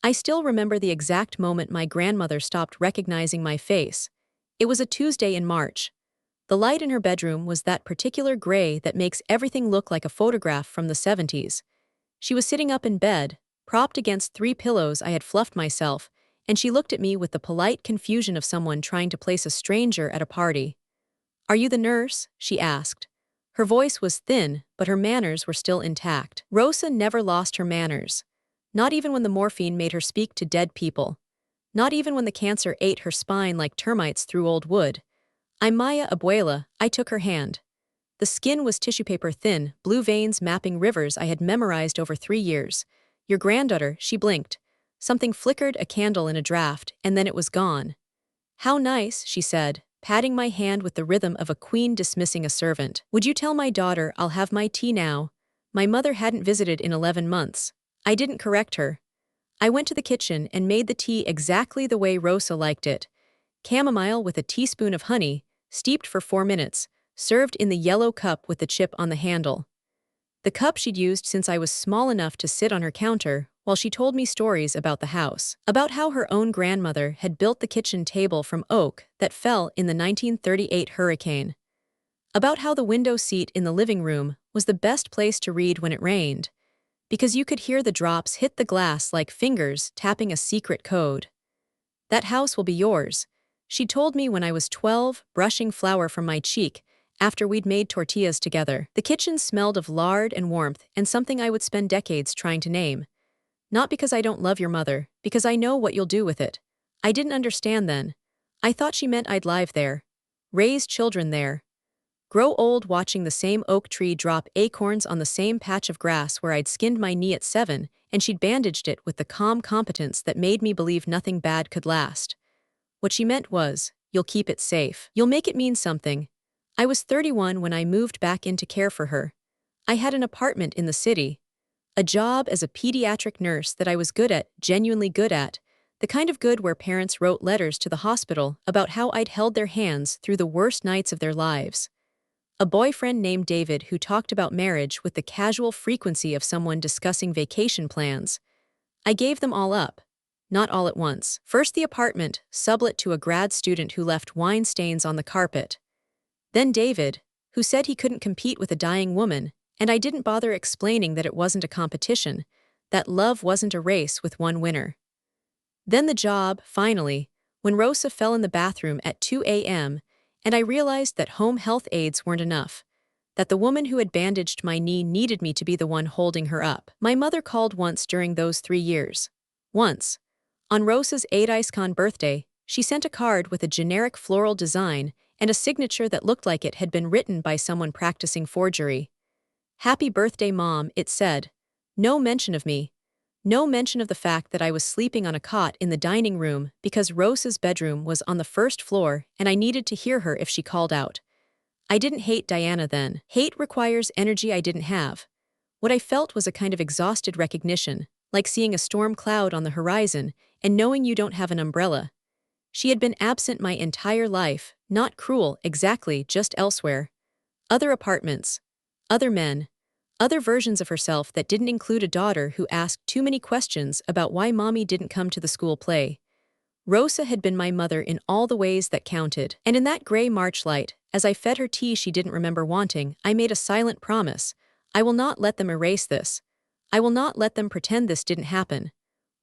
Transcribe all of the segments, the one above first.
I still remember the exact moment my grandmother stopped recognizing my face. It was a Tuesday in March. The light in her bedroom was that particular gray that makes everything look like a photograph from the 70s. She was sitting up in bed, propped against 3 pillows I had fluffed myself, and she looked at me with the polite confusion of someone trying to place a stranger at a party. "Are you the nurse?" she asked. Her voice was thin, but her manners were still intact. Rosa never lost her manners. Not even when the morphine made her speak to dead people. Not even when the cancer ate her spine like termites through old wood. "I'm Maya Abuela," I took her hand. The skin was tissue paper thin, blue veins mapping rivers I had memorized over 3 years. "Your granddaughter," she blinked. Something flickered, a candle in a draft, and then it was gone. "How nice," she said, patting my hand with the rhythm of a queen dismissing a servant. "Would you tell my daughter I'll have my tea now?" My mother hadn't visited in 11 months. I didn't correct her. I went to the kitchen and made the tea exactly the way Rosa liked it. Chamomile with a teaspoon of honey, steeped for 4 minutes, served in the yellow cup with the chip on the handle. The cup she'd used since I was small enough to sit on her counter, while she told me stories about the house. About how her own grandmother had built the kitchen table from oak that fell in the 1938 hurricane. About how the window seat in the living room was the best place to read when it rained, because you could hear the drops hit the glass like fingers tapping a secret code. "That house will be yours," she told me when I was 12, brushing flour from my cheek, after we'd made tortillas together. The kitchen smelled of lard and warmth and something I would spend decades trying to name. "Not because I don't love your mother, because I know what you'll do with it." I didn't understand then. I thought she meant I'd live there. Raise children there. Grow old watching the same oak tree drop acorns on the same patch of grass where I'd skinned my knee at 7, and she'd bandaged it with the calm competence that made me believe nothing bad could last. What she meant was, "You'll keep it safe. You'll make it mean something." I was 31 when I moved back in to care for her. I had an apartment in the city. A job as a pediatric nurse that I was good at, genuinely good at, the kind of good where parents wrote letters to the hospital about how I'd held their hands through the worst nights of their lives. A boyfriend named David who talked about marriage with the casual frequency of someone discussing vacation plans. I gave them all up. Not all at once. First the apartment, sublet to a grad student who left wine stains on the carpet. Then David, who said he couldn't compete with a dying woman, and I didn't bother explaining that it wasn't a competition, that love wasn't a race with one winner. Then the job, finally, when Rosa fell in the bathroom at 2 a.m., and I realized that home health aides weren't enough, that the woman who had bandaged my knee needed me to be the one holding her up. My mother called once during those 3 years. Once. On Rosa's 8icon birthday, she sent a card with a generic floral design and a signature that looked like it had been written by someone practicing forgery. "Happy birthday, Mom," it said. No mention of me. No mention of the fact that I was sleeping on a cot in the dining room because Rosa's bedroom was on the first floor and I needed to hear her if she called out. I didn't hate Diana then. Hate requires energy I didn't have. What I felt was a kind of exhausted recognition, like seeing a storm cloud on the horizon and knowing you don't have an umbrella. She had been absent my entire life, not cruel, exactly, just elsewhere. Other apartments. Other men. Other versions of herself that didn't include a daughter who asked too many questions about why mommy didn't come to the school play. Rosa had been my mother in all the ways that counted. And in that gray March light, as I fed her tea she didn't remember wanting, I made a silent promise. I will not let them erase this. I will not let them pretend this didn't happen.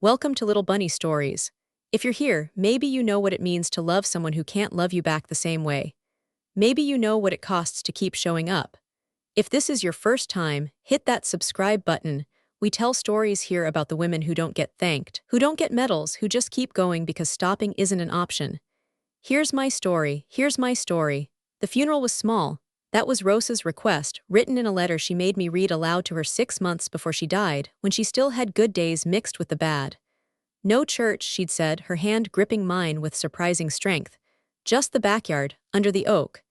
Welcome to Little Bunny Stories. If you're here, maybe you know what it means to love someone who can't love you back the same way. Maybe you know what it costs to keep showing up. If this is your first time, hit that subscribe button. We tell stories here about the women who don't get thanked, who don't get medals, who just keep going because stopping isn't an option. Here's my story. The funeral was small. That was Rosa's request, written in a letter she made me read aloud to her 6 months before she died, when she still had good days mixed with the bad. No church, she'd said, her hand gripping mine with surprising strength. Just the backyard, under the oak.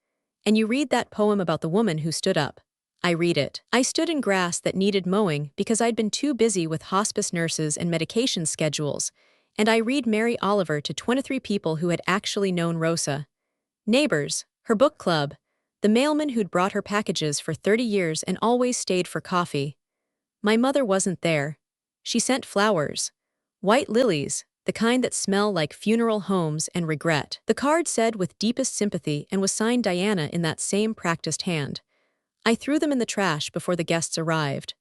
And you read that poem about the woman who stood up. I read it. I stood in grass that needed mowing because I'd been too busy with hospice nurses and medication schedules, and I read Mary Oliver to 23 people who had actually known Rosa. Neighbors, her book club, the mailman who'd brought her packages for 30 years and always stayed for coffee. My mother wasn't there. She sent flowers. White lilies, the kind that smell like funeral homes and regret. The card said with deepest sympathy and was signed Diana in that same practiced hand. I threw them in the trash before the guests arrived.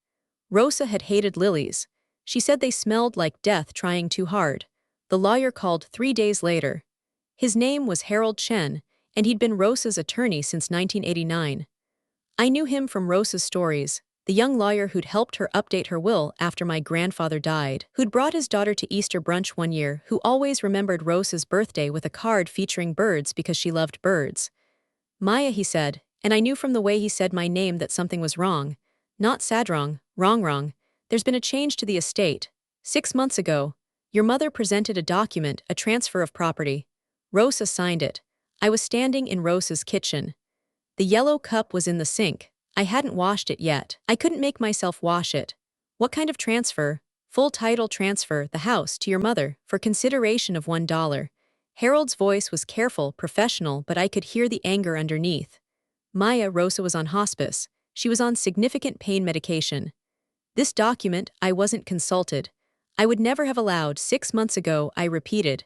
Rosa had hated lilies. She said they smelled like death trying too hard. The lawyer called 3 days later. His name was Harold Chen, and he'd been Rosa's attorney since 1989. I knew him from Rosa's stories, the young lawyer who'd helped her update her will after my grandfather died, who'd brought his daughter to Easter brunch one year, who always remembered Rosa's birthday with a card featuring birds because she loved birds. Maya, he said, and I knew from the way he said my name that something was wrong. Not sad wrong, wrong. There's been a change to the estate. 6 months ago, your mother presented a document, a transfer of property. Rosa signed it. I was standing in Rosa's kitchen. The yellow cup was in the sink. I hadn't washed it yet. I couldn't make myself wash it. What kind of transfer? Full title transfer, the house, to your mother, for consideration of $1. Harold's voice was careful, professional, but I could hear the anger underneath. Maya, Rosa was on hospice. She was on significant pain medication. This document, I wasn't consulted. I would never have allowed. 6 months ago, I repeated.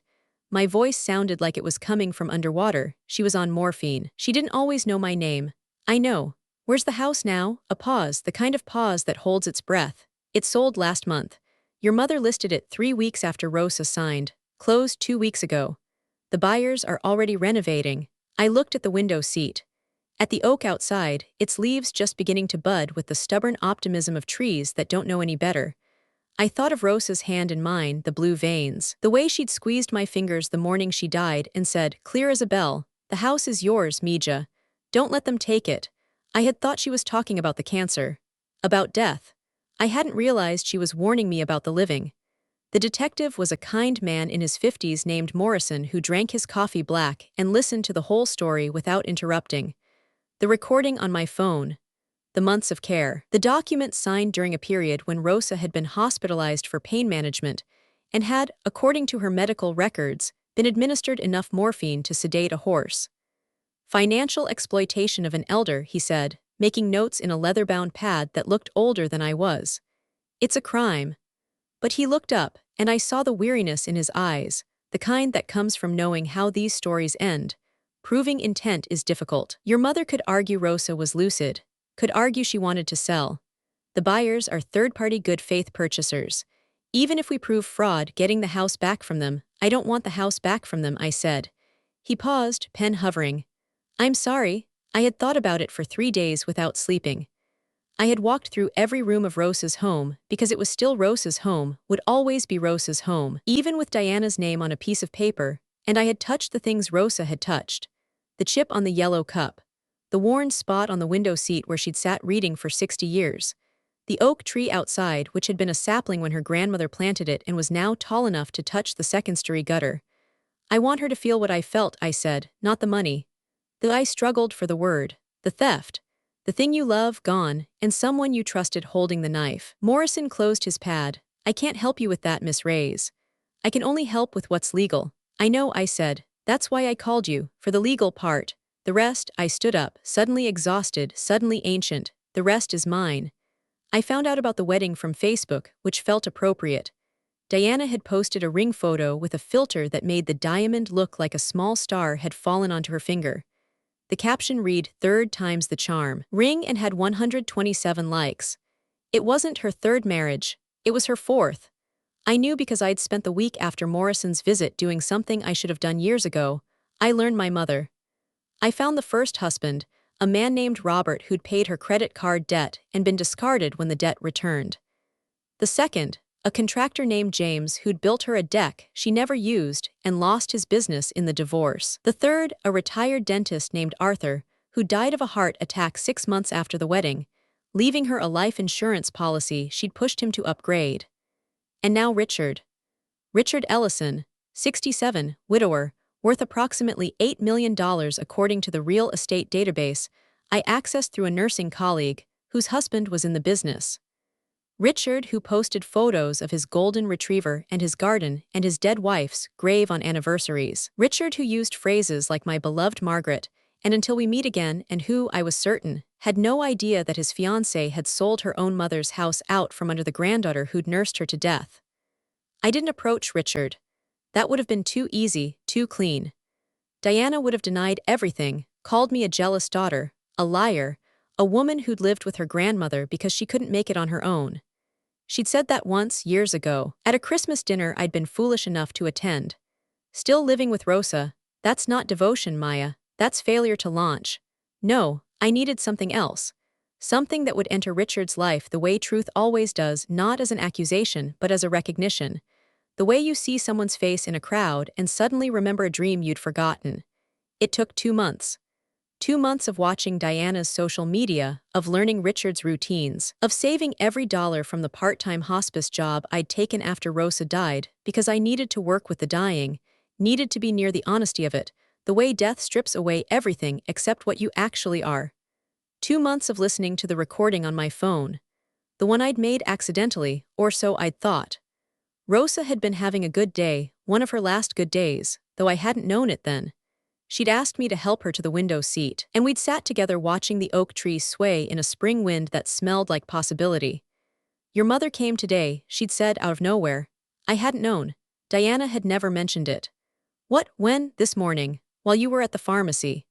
My voice sounded like it was coming from underwater. She was on morphine. She didn't always know my name. I know. Where's the house now? A pause, the kind of pause that holds its breath. It sold last month. Your mother listed it 3 weeks after Rosa signed. Closed 2 weeks ago. The buyers are already renovating. I looked at the window seat. At the oak outside, its leaves just beginning to bud with the stubborn optimism of trees that don't know any better. I thought of Rosa's hand in mine, the blue veins, the way she'd squeezed my fingers the morning she died and said, clear as a bell, the house is yours, Mija. Don't let them take it. I had thought she was talking about the cancer. About death. I hadn't realized she was warning me about the living. The detective was a kind man in his 50s named Morrison who drank his coffee black and listened to the whole story without interrupting. The recording on my phone. The months of care. The document signed during a period when Rosa had been hospitalized for pain management and had, according to her medical records, been administered enough morphine to sedate a horse. Financial exploitation of an elder, he said, making notes in a leather-bound pad that looked older than I was. It's a crime. But he looked up, and I saw the weariness in his eyes, the kind that comes from knowing how these stories end. Proving intent is difficult. Your mother could argue Rosa was lucid, could argue she wanted to sell. The buyers are third-party good faith purchasers. Even if we prove fraud getting the house back from them, I don't want the house back from them, I said. He paused, pen hovering. I'm sorry, I had thought about it for 3 days without sleeping. I had walked through every room of Rosa's home because it was still Rosa's home, would always be Rosa's home, even with Diana's name on a piece of paper, and I had touched the things Rosa had touched. The chip on the yellow cup. The worn spot on the window seat where she'd sat reading for 60 years. The oak tree outside, which had been a sapling when her grandmother planted it and was now tall enough to touch the second-story gutter. I want her to feel what I felt, I said, not the money. I struggled for the word. The theft. The thing you love, gone, and someone you trusted holding the knife. Morrison closed his pad. I can't help you with that, Miss Reyes. I can only help with what's legal. I know, I said. That's why I called you, for the legal part. The rest, I stood up, suddenly exhausted, suddenly ancient. The rest is mine. I found out about the wedding from Facebook, which felt appropriate. Diana had posted a ring photo with a filter that made the diamond look like a small star had fallen onto her finger. The caption read, "Third time's the charm." Ring, and had 127 likes. It wasn't her third marriage. It was her fourth. I knew because I'd spent the week after Morrison's visit doing something I should have done years ago. I learned my mother. I found the first husband, a man named Robert who'd paid her credit card debt and been discarded when the debt returned. The second, a contractor named James who'd built her a deck she never used and lost his business in the divorce. The third, a retired dentist named Arthur, who died of a heart attack 6 months after the wedding, leaving her a life insurance policy she'd pushed him to upgrade. And now Richard. Richard Ellison, 67, widower, worth approximately $8 million according to the real estate database I accessed through a nursing colleague whose husband was in the business. Richard, who posted photos of his golden retriever and his garden and his dead wife's grave on anniversaries. Richard, who used phrases like "my beloved Margaret" and "until we meet again," and who, I was certain, had no idea that his fiancée had sold her own mother's house out from under the granddaughter who'd nursed her to death. I didn't approach Richard. That would have been too easy, too clean. Diana would have denied everything, called me a jealous daughter, a liar, a woman who'd lived with her grandmother because she couldn't make it on her own. She'd said that once, years ago, at a Christmas dinner I'd been foolish enough to attend. Still living with Rosa, that's not devotion, Maya, that's failure to launch. No, I needed something else. Something that would enter Richard's life the way truth always does, not as an accusation, but as a recognition. The way you see someone's face in a crowd and suddenly remember a dream you'd forgotten. It took 2 months. 2 months of watching Diana's social media, of learning Richard's routines, of saving every dollar from the part-time hospice job I'd taken after Rosa died because I needed to work with the dying, needed to be near the honesty of it, the way death strips away everything except what you actually are. 2 months of listening to the recording on my phone. The one I'd made accidentally, or so I'd thought. Rosa had been having a good day, one of her last good days, though I hadn't known it then. She'd asked me to help her to the window seat, and we'd sat together watching the oak trees sway in a spring wind that smelled like possibility. "Your mother came today," she'd said out of nowhere. I hadn't known. Diana had never mentioned it. "What, when?" "This morning, while you were at the pharmacy."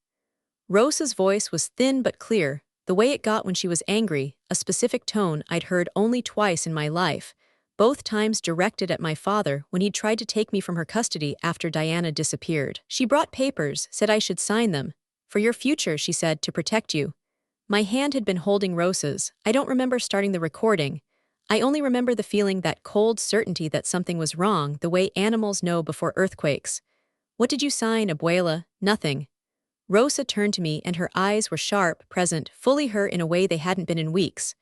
Rosa's voice was thin but clear, the way it got when she was angry, a specific tone I'd heard only twice in my life, both times directed at my father when he'd tried to take me from her custody after Diana disappeared. "She brought papers, said I should sign them. For your future," she said, "to protect you." My hand had been holding Rosa's. I don't remember starting the recording. I only remember the feeling, that cold certainty that something was wrong, the way animals know before earthquakes. "What did you sign, Abuela?" "Nothing." Rosa turned to me and her eyes were sharp, present, fully her in a way they hadn't been in weeks.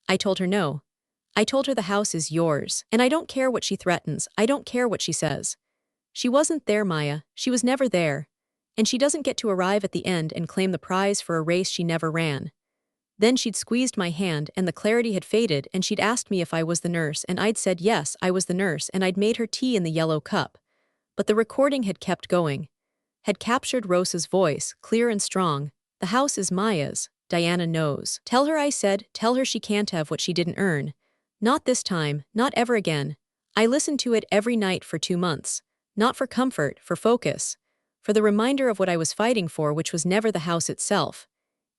I told her no. I told her the house is yours, and I don't care what she threatens, I don't care what she says. She wasn't there, Maya, she was never there. And she doesn't get to arrive at the end and claim the prize for a race she never ran. Then she'd squeezed my hand and the clarity had faded, and she'd asked me if I was the nurse, and I'd said yes, I was the nurse, and I'd made her tea in the yellow cup. But the recording had kept going. Had captured Rosa's voice, clear and strong. "The house is Maya's, Diana knows. Tell her," I said, "tell her she can't have what she didn't earn. Not this time, not ever again." I listened to it every night for 2 months. Not for comfort, for focus. For the reminder of what I was fighting for, which was never the house itself.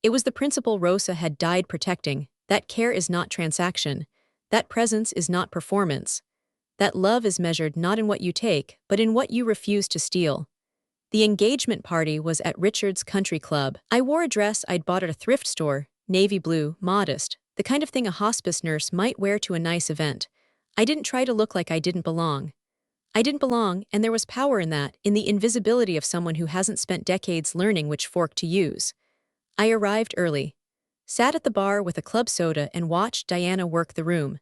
It was the principle Rosa had died protecting, that care is not transaction, that presence is not performance, that love is measured not in what you take, but in what you refuse to steal. The engagement party was at Richard's country club. I wore a dress I'd bought at a thrift store, navy blue, modest, the kind of thing a hospice nurse might wear to a nice event. I didn't try to look like I didn't belong. I didn't belong, and there was power in that, in the invisibility of someone who hasn't spent decades learning which fork to use. I arrived early. Sat at the bar with a club soda and watched Diana work the room.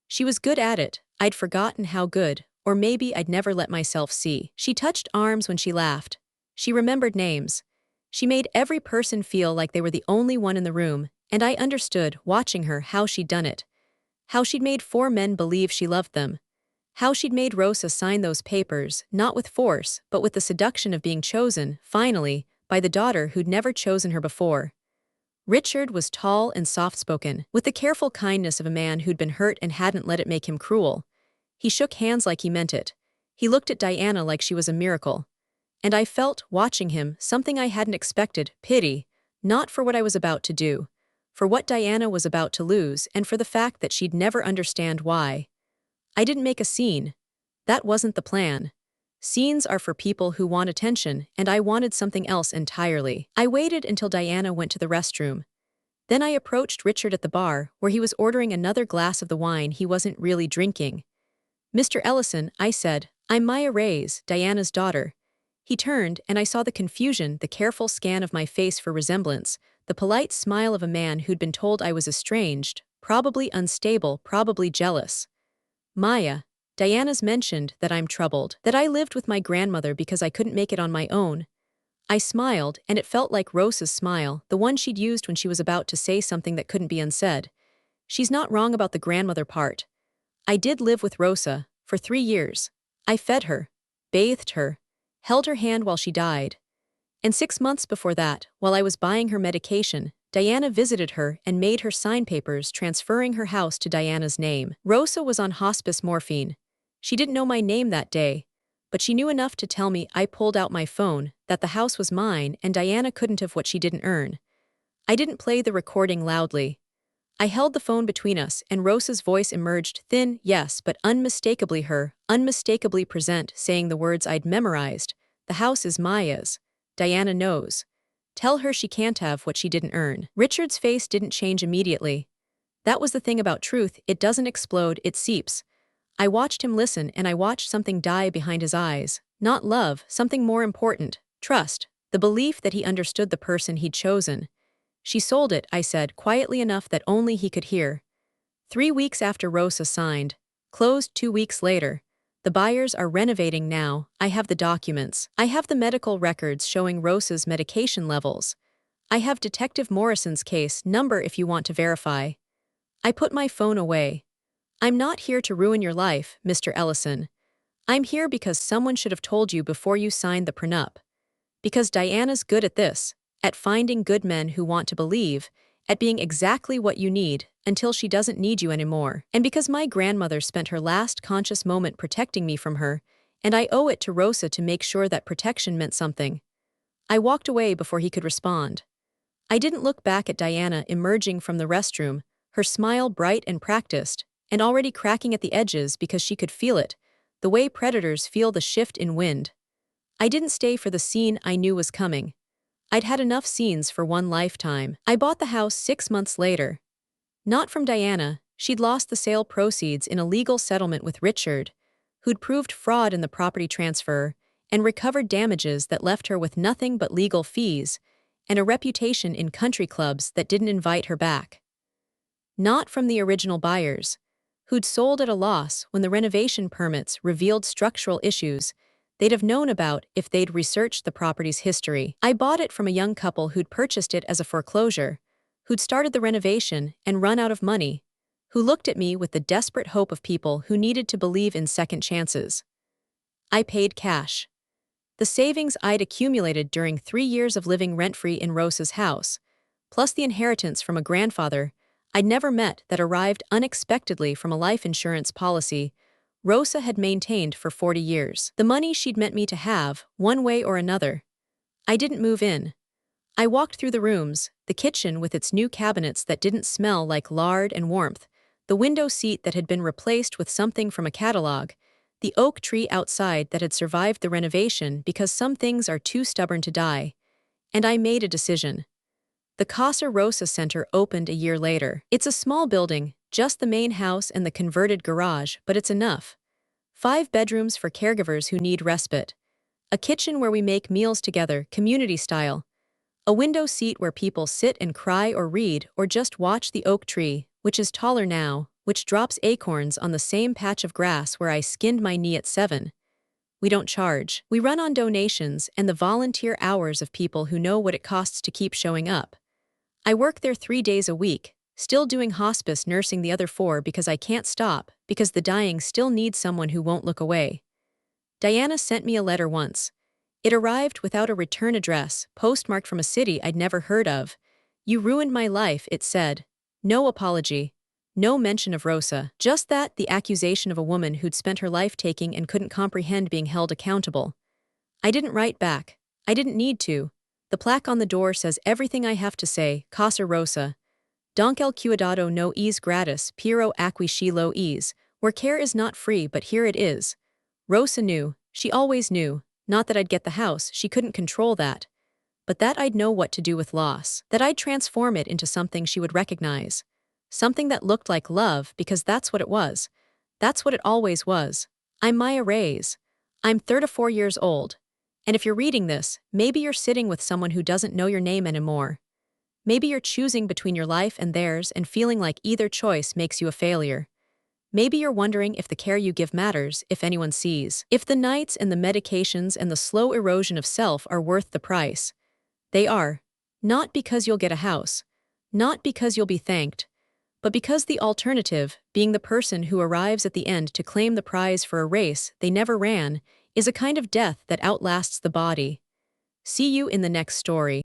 She was good at it. I'd forgotten how good, or maybe I'd never let myself see. She touched arms when she laughed. She remembered names. She made every person feel like they were the only one in the room, and I understood, watching her, how she'd done it. How she'd made 4 men believe she loved them. How she'd made Rosa sign those papers, not with force, but with the seduction of being chosen, finally, by the daughter who'd never chosen her before. Richard was tall and soft-spoken, with the careful kindness of a man who'd been hurt and hadn't let it make him cruel. He shook hands like he meant it. He looked at Diana like she was a miracle. And I felt, watching him, something I hadn't expected, pity, not for what I was about to do, for what Diana was about to lose, and for the fact that she'd never understand why. I didn't make a scene. That wasn't the plan. Scenes are for people who want attention, and I wanted something else entirely. I waited until Diana went to the restroom. Then I approached Richard at the bar, where he was ordering another glass of the wine he wasn't really drinking. "Mr. Ellison," I said, "I'm Maya Reyes, Diana's daughter." He turned, and I saw the confusion, the careful scan of my face for resemblance, the polite smile of a man who'd been told I was estranged, probably unstable, probably jealous. "Maya, Diana's mentioned that I'm troubled, that I lived with my grandmother because I couldn't make it on my own." I smiled, and it felt like Rosa's smile, the one she'd used when she was about to say something that couldn't be unsaid. She's not wrong about the grandmother part. I did live with Rosa, for 3 years. I fed her, bathed her, held her hand while she died. And 6 months before that, while I was buying her medication, Diana visited her and made her sign papers transferring her house to Diana's name. Rosa was on hospice morphine. She didn't know my name that day, but she knew enough to tell me I pulled out my phone, that the house was mine, and Diana couldn't have what she didn't earn. I didn't play the recording loudly. I held the phone between us, and Rosa's voice emerged, thin, yes, but unmistakably her, unmistakably present, saying the words I'd memorized. The house is Maya's. Diana knows. Tell her she can't have what she didn't earn. Richard's face didn't change immediately. That was the thing about truth, it doesn't explode, it seeps. I watched him listen, and I watched something die behind his eyes. Not love, something more important. Trust. The belief that he understood the person he'd chosen. She sold it, I said, quietly enough that only he could hear. 3 weeks after Rosa signed. Closed 2 weeks later. The buyers are renovating now. I have the documents. I have the medical records showing Rosa's medication levels. I have Detective Morrison's case number if you want to verify. I put my phone away. I'm not here to ruin your life, Mr. Ellison. I'm here because someone should have told you before you signed the prenup. Because Diana's good at this, at finding good men who want to believe, at being exactly what you need until she doesn't need you anymore. And because my grandmother spent her last conscious moment protecting me from her, and I owe it to Rosa to make sure that protection meant something. I walked away before he could respond. I didn't look back at Diana emerging from the restroom, her smile bright and practiced, and already cracking at the edges because she could feel it, the way predators feel the shift in wind. I didn't stay for the scene I knew was coming. I'd had enough scenes for one lifetime. I bought the house 6 months later. Not from Diana, she'd lost the sale proceeds in a legal settlement with Richard, who'd proved fraud in the property transfer and recovered damages that left her with nothing but legal fees and a reputation in country clubs that didn't invite her back. Not from the original buyers, who'd sold at a loss when the renovation permits revealed structural issues they'd have known about if they'd researched the property's history. I bought it from a young couple who'd purchased it as a foreclosure, who'd started the renovation and run out of money, who looked at me with the desperate hope of people who needed to believe in second chances. I paid cash. The savings I'd accumulated during 3 years of living rent-free in Rosa's house, plus the inheritance from a grandfather I'd never met that arrived unexpectedly from a life insurance policy Rosa had maintained for 40 years. The money she'd meant me to have, one way or another. I didn't move in. I walked through the rooms, the kitchen with its new cabinets that didn't smell like lard and warmth, the window seat that had been replaced with something from a catalog, the oak tree outside that had survived the renovation because some things are too stubborn to die. And I made a decision. The Casa Rosa Center opened a year later. It's a small building, just the main house and the converted garage, but it's enough. 5 bedrooms for caregivers who need respite. A kitchen where we make meals together, community style. A window seat where people sit and cry or read or just watch the oak tree, which is taller now, which drops acorns on the same patch of grass where I skinned my knee at 7. We don't charge. We run on donations and the volunteer hours of people who know what it costs to keep showing up. I work there 3 days a week, still doing hospice nursing the other 4 because I can't stop, because the dying still need someone who won't look away. Diana sent me a letter once. It arrived without a return address, postmarked from a city I'd never heard of. You ruined my life, it said. No apology. No mention of Rosa. Just that, the accusation of a woman who'd spent her life taking and couldn't comprehend being held accountable. I didn't write back. I didn't need to. The plaque on the door says everything I have to say, Casa Rosa. Donk el cuidado no es gratis, pero aquí sí lo es, where care is not free but here it is. Rosa knew, she always knew, not that I'd get the house, she couldn't control that. But that I'd know what to do with loss, that I'd transform it into something she would recognize. Something that looked like love because that's what it was. That's what it always was. I'm Maya Reyes. I'm 34 years old. And if you're reading this, maybe you're sitting with someone who doesn't know your name anymore. Maybe you're choosing between your life and theirs and feeling like either choice makes you a failure. Maybe you're wondering if the care you give matters, if anyone sees. If the nights and the medications and the slow erosion of self are worth the price. They are. Not because you'll get a house. Not because you'll be thanked. But because the alternative, being the person who arrives at the end to claim the prize for a race they never ran, is a kind of death that outlasts the body. See you in the next story.